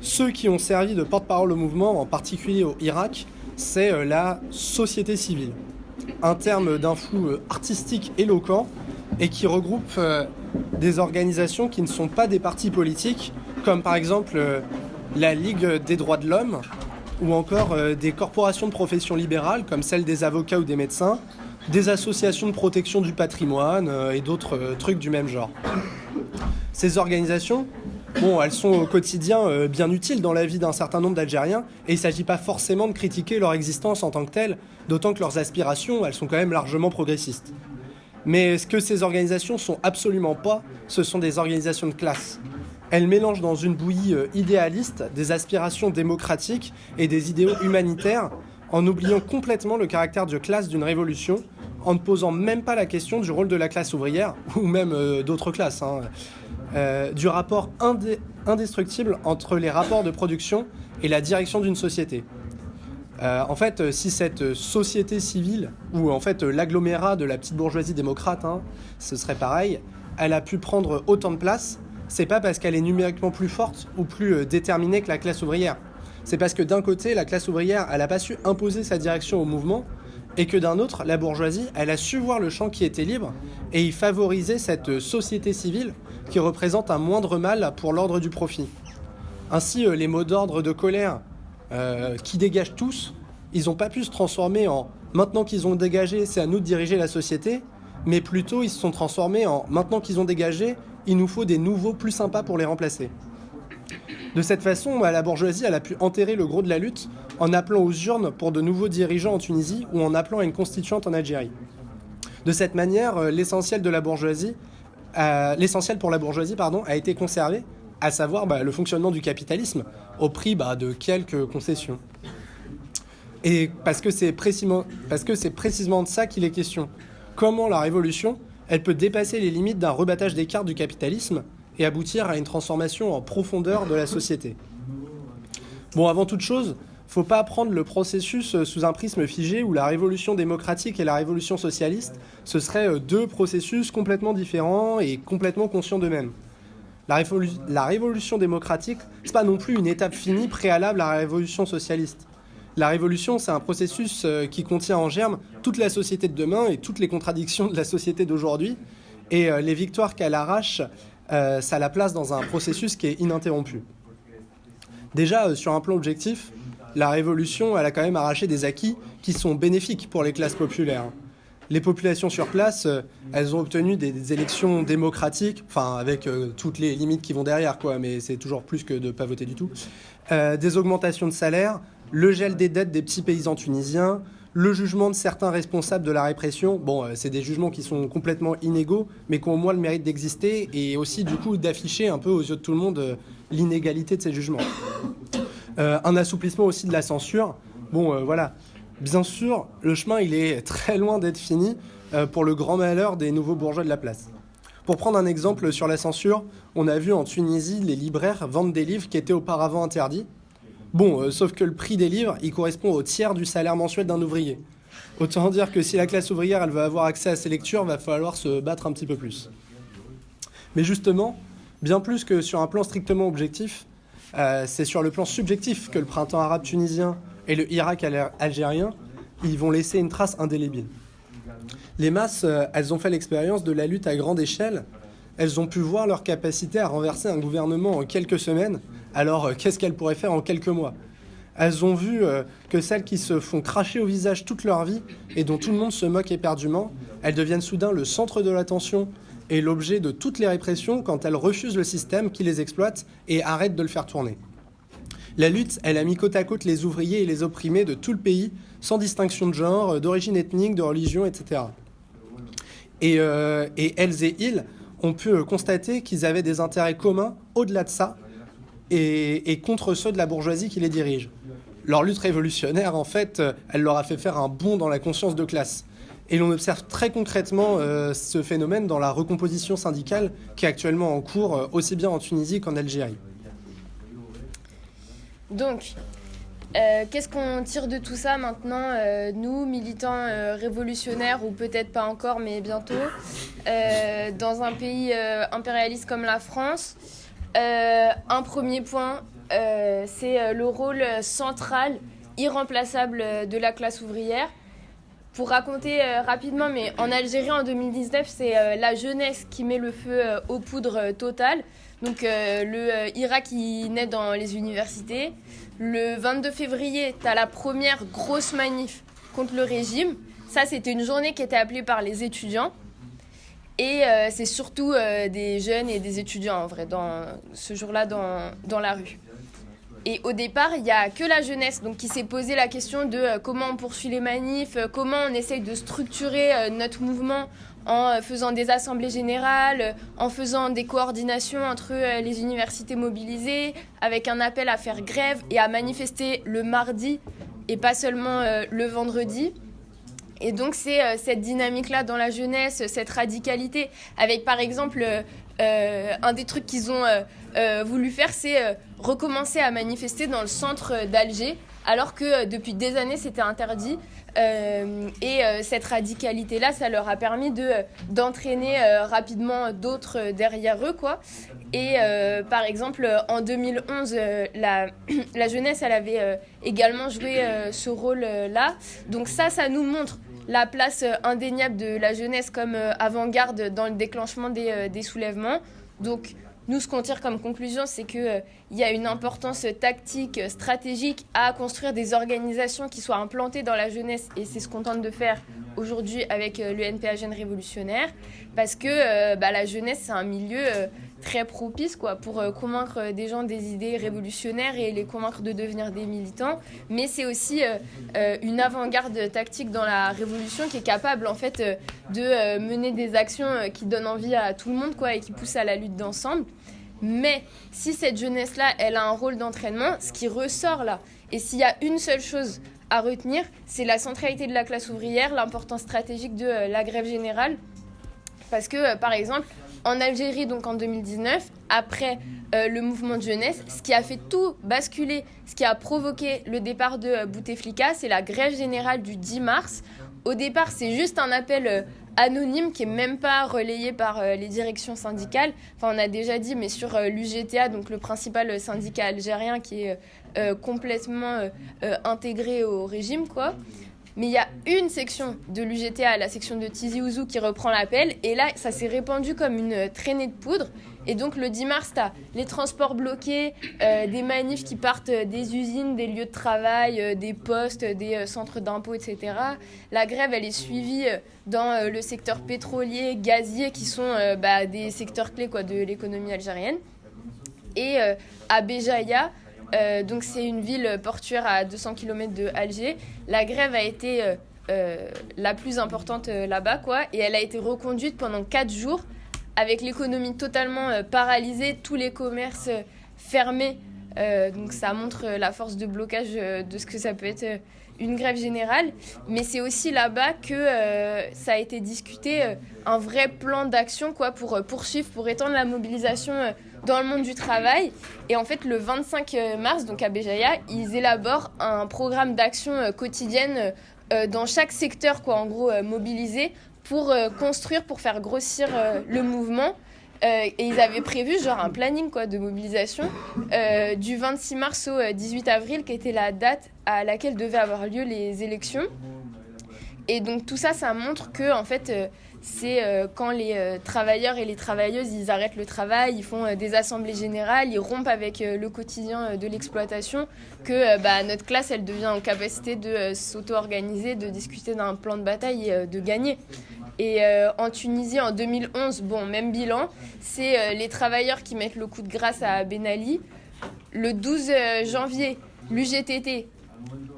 ceux qui ont servi de porte-parole au mouvement, en particulier au Irak, c'est la société civile. Un terme d'un flou artistique éloquent et qui regroupe des organisations qui ne sont pas des partis politiques, comme par exemple la Ligue des droits de l'homme, ou encore des corporations de profession libérales, comme celles des avocats ou des médecins, des associations de protection du patrimoine et d'autres trucs du même genre. Ces organisations, bon, elles sont au quotidien bien utiles dans la vie d'un certain nombre d'Algériens, et il ne s'agit pas forcément de critiquer leur existence en tant que telle, d'autant que leurs aspirations, elles sont quand même largement progressistes. Mais ce que ces organisations sont absolument pas, ce sont des organisations de classe. Elles mélangent dans une bouillie idéaliste des aspirations démocratiques et des idéaux humanitaires, en oubliant complètement le caractère de classe d'une révolution, en ne posant même pas la question du rôle de la classe ouvrière, ou même d'autres classes, du rapport indestructible entre les rapports de production et la direction d'une société. En fait, si cette société civile, ou en fait l'agglomérat de la petite bourgeoisie démocrate, ce serait pareil, elle a pu prendre autant de place, c'est pas parce qu'elle est numériquement plus forte ou plus déterminée que la classe ouvrière. C'est parce que d'un côté, la classe ouvrière, elle n'a pas su imposer sa direction au mouvement, et que d'un autre, la bourgeoisie, elle a su voir le champ qui était libre et y favoriser cette société civile qui représente un moindre mal pour l'ordre du profit. Ainsi, les mots d'ordre de colère qui dégagent tous, ils n'ont pas pu se transformer en « maintenant qu'ils ont dégagé, c'est à nous de diriger la société », mais plutôt ils se sont transformés en « maintenant qu'ils ont dégagé, il nous faut des nouveaux plus sympas pour les remplacer ». De cette façon, la bourgeoisie elle a pu enterrer le gros de la lutte en appelant aux urnes pour de nouveaux dirigeants en Tunisie ou en appelant à une constituante en Algérie. De cette manière, l'essentiel pour la bourgeoisie a été conservé, à savoir le fonctionnement du capitalisme au prix de quelques concessions. Et parce que c'est précisément de ça qu'il est question. Comment la révolution, elle peut dépasser les limites d'un rebattage des cartes du capitalisme et aboutir à une transformation en profondeur de la société. Bon, avant toute chose, faut pas prendre le processus sous un prisme figé où la révolution démocratique et la révolution socialiste, ce seraient deux processus complètement différents et complètement conscients d'eux-mêmes. La révolution démocratique, c'est pas non plus une étape finie préalable à la révolution socialiste. La révolution, c'est un processus qui contient en germe toute la société de demain et toutes les contradictions de la société d'aujourd'hui. Et les victoires qu'elle arrache, ça la place dans un processus qui est ininterrompu. Déjà, sur un plan objectif, la révolution, elle a quand même arraché des acquis qui sont bénéfiques pour les classes populaires. Les populations sur place, elles ont obtenu des élections démocratiques, enfin avec toutes les limites qui vont derrière, mais c'est toujours plus que de ne pas voter du tout. Des augmentations de salaire, le gel des dettes des petits paysans tunisiens, le jugement de certains responsables de la répression. Bon, c'est des jugements qui sont complètement inégaux, mais qui ont au moins le mérite d'exister et aussi du coup d'afficher un peu aux yeux de tout le monde l'inégalité de ces jugements. Un assouplissement aussi de la censure. Bon, voilà. Bien sûr, le chemin, il est très loin d'être fini pour le grand malheur des nouveaux bourgeois de la place. Pour prendre un exemple sur la censure, on a vu en Tunisie les libraires vendre des livres qui étaient auparavant interdits. Bon, sauf que le prix des livres, il correspond au tiers du salaire mensuel d'un ouvrier. Autant dire que si la classe ouvrière, elle veut avoir accès à ces lectures, va falloir se battre un petit peu plus. Mais justement, bien plus que sur un plan strictement objectif, c'est sur le plan subjectif que le printemps arabe tunisien et le Irak algérien, ils vont laisser une trace indélébile. Les masses, elles ont fait l'expérience de la lutte à grande échelle. Elles ont pu voir leur capacité à renverser un gouvernement en quelques semaines. Alors, qu'est-ce qu'elles pourraient faire en quelques mois ? Elles ont vu que celles qui se font cracher au visage toute leur vie et dont tout le monde se moque éperdument, elles deviennent soudain le centre de l'attention et l'objet de toutes les répressions quand elles refusent le système qui les exploite et arrêtent de le faire tourner. La lutte, elle a mis côte à côte les ouvriers et les opprimés de tout le pays, sans distinction de genre, d'origine ethnique, de religion, etc. Et elles et ils ont pu constater qu'ils avaient des intérêts communs au-delà de ça et contre ceux de la bourgeoisie qui les dirige. Leur lutte révolutionnaire, en fait, elle leur a fait faire un bond dans la conscience de classe. Et l'on observe très concrètement ce phénomène dans la recomposition syndicale qui est actuellement en cours aussi bien en Tunisie qu'en Algérie. Donc, qu'est-ce qu'on tire de tout ça maintenant, nous, militants révolutionnaires, ou peut-être pas encore, mais bientôt, dans un pays impérialiste comme la France? Un premier point, c'est le rôle central, irremplaçable de la classe ouvrière. Pour raconter rapidement, mais en Algérie en 2019, c'est la jeunesse qui met le feu aux poudres totales. Donc le Irak, il naît dans les universités. Le 22 février, tu as la première grosse manif contre le régime. Ça, c'était une journée qui était appelée par les étudiants. Et c'est surtout des jeunes et des étudiants, en vrai, ce jour-là, dans la rue. Et au départ, il n'y a que la jeunesse donc, qui s'est posé la question de comment on poursuit les manifs, comment on essaye de structurer notre mouvement en faisant des assemblées générales, en faisant des coordinations entre les universités mobilisées, avec un appel à faire grève et à manifester le mardi et pas seulement le vendredi. Et donc c'est cette dynamique-là dans la jeunesse, cette radicalité, avec par exemple un des trucs qu'ils ont voulu faire, c'est recommencer à manifester dans le centre d'Alger, alors que depuis des années c'était interdit. Et cette radicalité-là, ça leur a permis d'entraîner rapidement d'autres derrière eux, quoi. Et par exemple, en 2011, la jeunesse, elle avait également joué ce rôle-là. Donc ça nous montre la place indéniable de la jeunesse comme avant-garde dans le déclenchement des soulèvements. Donc nous, ce qu'on tire comme conclusion, c'est qu'il y a une importance tactique, stratégique à construire des organisations qui soient implantées dans la jeunesse. Et c'est ce qu'on tente de faire aujourd'hui avec l'UNPA Jeunes Révolutionnaires. Parce que la jeunesse, c'est un milieu très propice pour convaincre des gens des idées révolutionnaires et les convaincre de devenir des militants. Mais c'est aussi une avant-garde tactique dans la révolution qui est capable en fait de mener des actions qui donnent envie à tout le monde et qui poussent à la lutte d'ensemble. Mais si cette jeunesse-là, elle a un rôle d'entraînement, ce qui ressort là, et s'il y a une seule chose à retenir, c'est la centralité de la classe ouvrière, l'importance stratégique de la grève générale. Parce que, par exemple, en Algérie, donc en 2019, après le mouvement de jeunesse, ce qui a fait tout basculer, ce qui a provoqué le départ de Bouteflika, c'est la grève générale du 10 mars. Au départ, c'est juste un appel anonyme qui n'est même pas relayé par les directions syndicales. Enfin, on a déjà dit, mais sur l'UGTA, donc le principal syndicat algérien qui est complètement intégré au régime, quoi. Mais il y a une section de l'UGTA, la section de Tizi Ouzou, qui reprend l'appel. Et là, ça s'est répandu comme une traînée de poudre. Et donc, le 10 mars, tu as les transports bloqués, des manifs qui partent des usines, des lieux de travail, des postes, des centres d'impôts, etc. La grève, elle est suivie dans le secteur pétrolier, gazier, qui sont des secteurs clés de l'économie algérienne. Et à Béjaïa, donc c'est une ville portuaire à 200 km de Alger. La grève a été la plus importante là-bas, et elle a été reconduite pendant 4 jours avec l'économie totalement paralysée, tous les commerces fermés. Donc ça montre la force de blocage de ce que ça peut être une grève générale. Mais c'est aussi là-bas que ça a été discuté un vrai plan d'action pour poursuivre, pour étendre la mobilisation dans le monde du travail. Et en fait, le 25 mars, donc à Béjaïa, ils élaborent un programme d'action quotidienne dans chaque secteur, en gros, mobilisé pour construire, pour faire grossir le mouvement. Et ils avaient prévu un planning de mobilisation du 26 mars au 18 avril, qui était la date à laquelle devaient avoir lieu les élections. Et donc tout ça, ça montre que en fait, c'est quand les travailleurs et les travailleuses, ils arrêtent le travail, ils font des assemblées générales, ils rompent avec le quotidien de l'exploitation, que notre classe, elle devient en capacité de s'auto-organiser, de discuter d'un plan de bataille et de gagner. Et en Tunisie, en 2011, même bilan, c'est les travailleurs qui mettent le coup de grâce à Ben Ali. Le 12 janvier, l'UGTT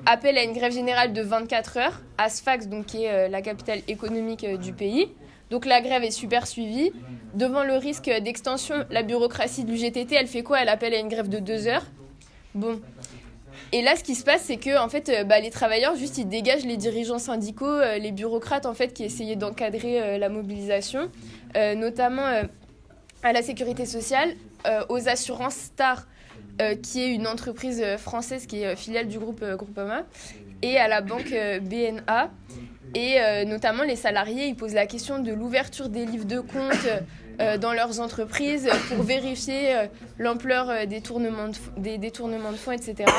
appelle à une grève générale de 24 heures à Sfax, donc, qui est la capitale économique du pays. Donc la grève est super suivie. Devant le risque d'extension, la bureaucratie de l'UGTT, elle fait quoi ? Elle appelle à une grève de 2 heures. Et là, ce qui se passe, c'est que en fait, les travailleurs, juste, ils dégagent les dirigeants syndicaux, les bureaucrates, en fait, qui essayaient d'encadrer la mobilisation, notamment à la sécurité sociale, aux assurances Star, qui est une entreprise française qui est filiale du groupe Groupama, et à la banque BNA. Et notamment, les salariés, ils posent la question de l'ouverture des livres de compte dans leurs entreprises pour vérifier l'ampleur des détournements de fonds, etc.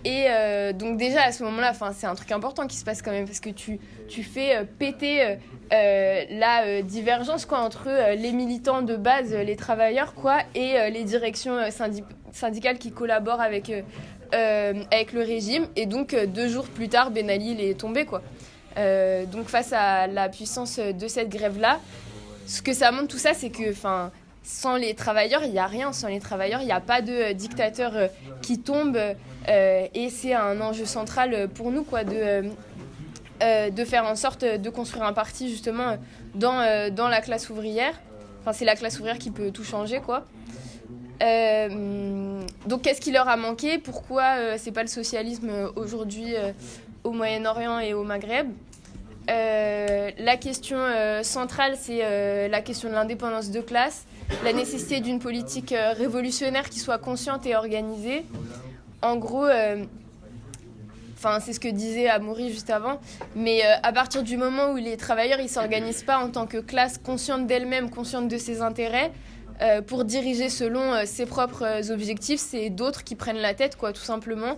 Et donc déjà, à ce moment-là, c'est un truc important qui se passe quand même, parce que tu fais péter la divergence entre les militants de base, les travailleurs, et les directions syndicales qui collaborent avec le régime. Et donc, 2 jours plus tard, Ben Ali il est tombé, donc face à la puissance de cette grève-là, ce que ça montre tout ça, c'est que sans les travailleurs, il n'y a rien. Sans les travailleurs, il n'y a pas de dictateur qui tombe. Et c'est un enjeu central pour nous, quoi, de faire en sorte de construire un parti justement dans la classe ouvrière. Enfin, c'est la classe ouvrière qui peut tout changer, quoi. Donc, qu'est-ce qui leur a manqué ? Pourquoi c'est pas le socialisme aujourd'hui au Moyen-Orient et au Maghreb ? La question centrale, c'est la question de l'indépendance de classe, la nécessité d'une politique révolutionnaire qui soit consciente et organisée. En gros, c'est ce que disait Amaury juste avant, mais à partir du moment où les travailleurs ne s'organisent pas en tant que classe consciente d'elle-même, consciente de ses intérêts, pour diriger selon ses propres objectifs, c'est d'autres qui prennent la tête, quoi, tout simplement.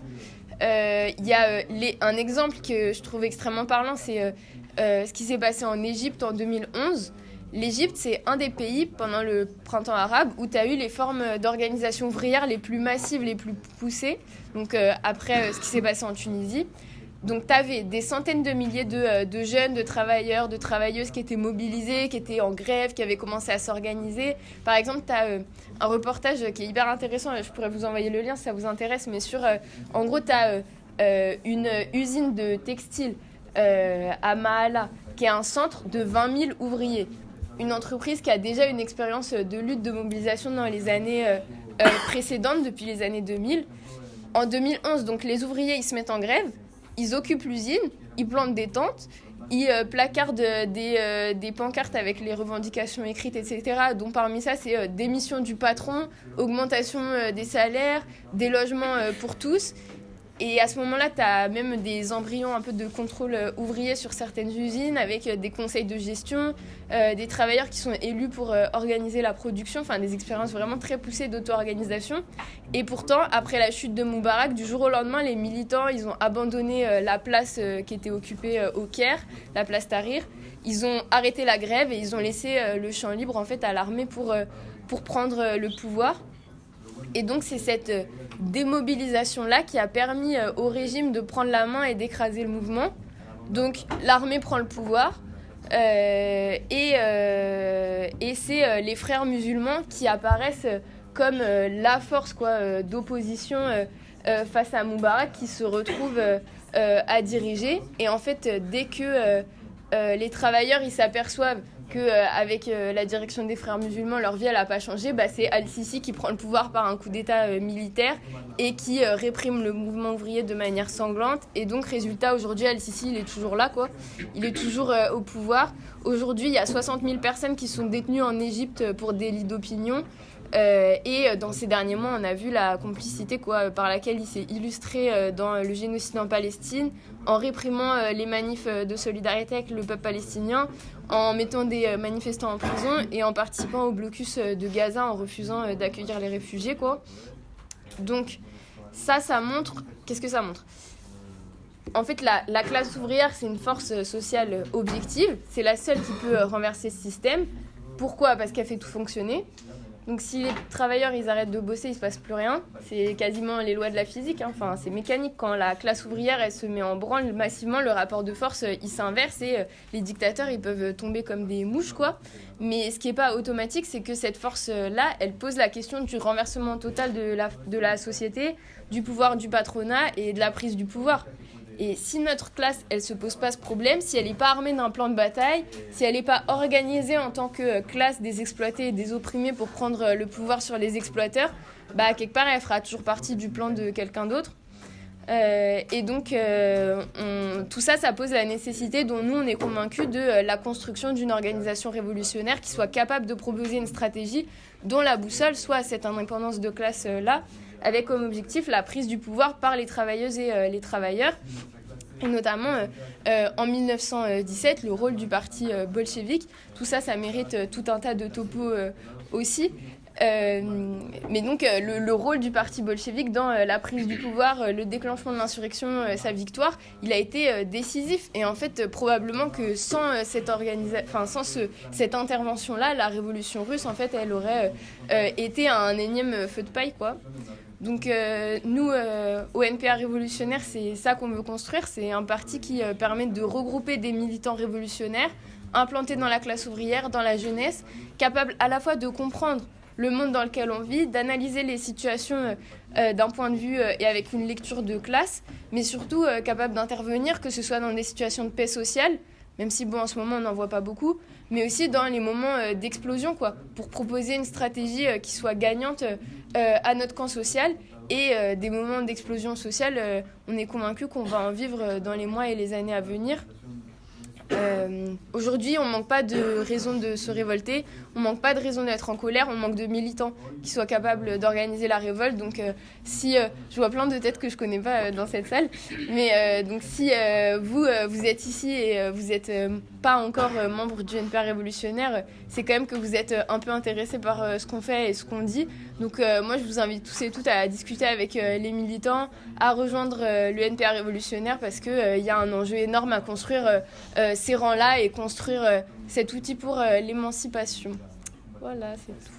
Il y a un exemple que je trouve extrêmement parlant, c'est ce qui s'est passé en Égypte en 2011. L'Égypte, c'est un des pays, pendant le printemps arabe, où tu as eu les formes d'organisation ouvrière les plus massives, les plus poussées, donc après ce qui s'est passé en Tunisie. Donc tu avais des centaines de milliers de jeunes, de travailleurs, de travailleuses qui étaient mobilisés, qui étaient en grève, qui avaient commencé à s'organiser. Par exemple, tu as un reportage qui est hyper intéressant, je pourrais vous envoyer le lien si ça vous intéresse, mais en gros, tu as une usine de textile à Maala, qui est un centre de 20 000 ouvriers. Une entreprise qui a déjà une expérience de lutte, de mobilisation dans les années précédentes, depuis les années 2000. En 2011, donc, les ouvriers, ils se mettent en grève, ils occupent l'usine, ils plantent des tentes, ils placardent des pancartes avec les revendications écrites, etc. dont parmi ça, c'est démission du patron, augmentation des salaires, des logements pour tous. Et à ce moment-là, tu as même des embryons un peu de contrôle ouvrier sur certaines usines, avec des conseils de gestion, des travailleurs qui sont élus pour organiser la production, enfin des expériences vraiment très poussées d'auto-organisation. Et pourtant, après la chute de Moubarak, du jour au lendemain, les militants, ils ont abandonné la place qui était occupée au Caire, la place Tahrir. Ils ont arrêté la grève et ils ont laissé le champ libre en fait à l'armée pour prendre le pouvoir. Et donc c'est cette démobilisation-là qui a permis au régime de prendre la main et d'écraser le mouvement. Donc l'armée prend le pouvoir et c'est les frères musulmans qui apparaissent comme la force d'opposition face à Moubarak qui se retrouve à diriger. Et en fait, dès que les travailleurs ils s'aperçoivent qu'avec la direction des frères musulmans, leur vie, elle n'a pas changé, c'est Al-Sisi qui prend le pouvoir par un coup d'État militaire et qui réprime le mouvement ouvrier de manière sanglante. Et donc, résultat, aujourd'hui, Al-Sisi, il est toujours là, quoi. Il est toujours au pouvoir. Aujourd'hui, il y a 60 000 personnes qui sont détenues en Égypte pour délit d'opinion. Et dans ces derniers mois, on a vu la complicité par laquelle il s'est illustré dans le génocide en Palestine, en réprimant les manifs de solidarité avec le peuple palestinien, en mettant des manifestants en prison et en participant au blocus de Gaza en refusant d'accueillir les réfugiés, quoi. Donc ça montre... Qu'est-ce que ça montre ? En fait, la classe ouvrière, c'est une force sociale objective. C'est la seule qui peut renverser ce système. Pourquoi ? Parce qu'elle fait tout fonctionner. Donc si les travailleurs ils arrêtent de bosser, il ne se passe plus rien. C'est quasiment les lois de la physique, hein. Enfin, c'est mécanique. Quand la classe ouvrière elle se met en branle massivement, le rapport de force il s'inverse et les dictateurs ils peuvent tomber comme des mouches, quoi. Mais ce qui n'est pas automatique, c'est que cette force-là, elle pose la question du renversement total de la société, du pouvoir du patronat et de la prise du pouvoir. Et si notre classe, elle se pose pas ce problème, si elle n'est pas armée d'un plan de bataille, si elle n'est pas organisée en tant que classe des exploités et des opprimés pour prendre le pouvoir sur les exploiteurs, quelque part, elle fera toujours partie du plan de quelqu'un d'autre. Et donc, tout ça pose la nécessité dont nous, on est convaincus de la construction d'une organisation révolutionnaire qui soit capable de proposer une stratégie dont la boussole soit cette indépendance de classe-là, avec comme objectif la prise du pouvoir par les travailleuses et les travailleurs. Et notamment, en 1917, le rôle du parti bolchevique. Tout ça mérite tout un tas de topos aussi. Mais donc, le rôle du parti bolchevique dans la prise du pouvoir, le déclenchement de l'insurrection, sa victoire, il a été décisif. Et en fait, probablement que sans cette intervention-là, la révolution russe, en fait, elle aurait été un énième feu de paille, quoi. Donc nous, au NPA révolutionnaire, c'est ça qu'on veut construire. C'est un parti qui permet de regrouper des militants révolutionnaires implantés dans la classe ouvrière, dans la jeunesse, capables à la fois de comprendre le monde dans lequel on vit, d'analyser les situations d'un point de vue et avec une lecture de classe, mais surtout capables d'intervenir, que ce soit dans des situations de paix sociale, même si en ce moment on n'en voit pas beaucoup, mais aussi dans les moments d'explosion, pour proposer une stratégie qui soit gagnante à notre camp social. Et des moments d'explosion sociale, on est convaincu qu'on va en vivre dans les mois et les années à venir. Aujourd'hui, on ne manque pas de raisons de se révolter, on ne manque pas de raisons d'être en colère, on manque de militants qui soient capables d'organiser la révolte. Donc si je vois plein de têtes que je ne connais pas dans cette salle, mais donc si vous êtes ici et vous n'êtes pas encore membre du NPA révolutionnaire, c'est quand même que vous êtes un peu intéressé par ce qu'on fait et ce qu'on dit. Donc moi, je vous invite tous et toutes à discuter avec les militants, à rejoindre le NPA révolutionnaire parce qu'il y a un enjeu énorme à construire ces rangs-là et construire cet outil pour l'émancipation. Voilà, c'est tout.